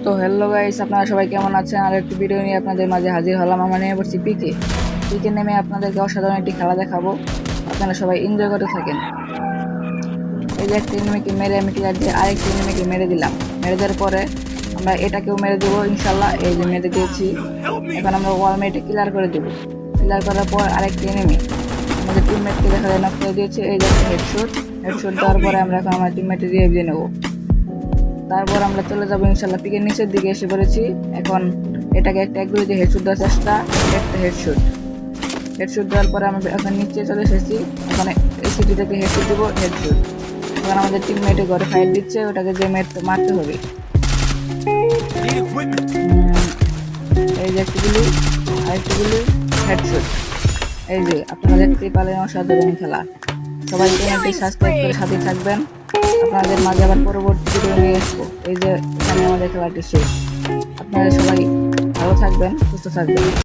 তো hello guys, আপনারা সবাই কেমন আছেন? আর একটি ভিডিও নিয়ে আপনাদের মাঝে হাজির হলাম। আমরা নিয়ে পড়ছি পিকে নেমে আপনাদেরকে অসাধারণ একটি খেলা দেখাবো। আপনারা সবাই এনজয় করতে থাকেন। এই যে একটা এনিমিকে মেরে আমি ক্লিয়ার দিয়ে আরেকটি এনিমিকে মেরে দিলাম। মেরে দেওয়ার পরে আমরা এটাকেও মেরে দেবো ইনশাল্লাহ। এই যে মেরে দিয়েছি। এখন আমরা ওয়ালমেটে ক্লিয়ার করে দেবো। ক্লিয়ার করার পর আরেকটি এনিমি আমাদের টিমমেটকে দেখা যায় নক করে দিয়েছে। এই যে হেডশট দেওয়ার পরে আমরা এখন আমার টিমমেটে রিভাইভ দিয়ে নেবো। তারপর আমরা চলে যাবো ইনশাল্লাহ। পিকের নিচের দিকে এসে পড়েছি। এখন এটাকে একটা একগুলো দিয়ে হেডশট দেওয়ার চেষ্টা, একটা হেডশট দেওয়ার পরে আমরা এখন নিচে চলে এসেছি। এখন এই সিটিটাকে হেডশট দিব, হেডশট। এখন আমাদের টিমমেটে ঘরে ফাইট দিচ্ছে, ওটাকে যে মারতে হবে। এই যে একটি গুলি, আরেকটি গুলি, হেডশট। এই যে আপনারা দেখতেই পারলেন অসাধারণ খেলা। সবাই চ্যানেলটি সাবস্ক্রাইব করে সাথে থাকবেন। আপনাদের মাঝে আবার পরবর্তী ভিডিও নিয়ে আসবো। এই যে এখানে আমাদের খেলাটি শেষ। আপনারা সবাই ভালো থাকবেন, সুস্থ থাকবেন।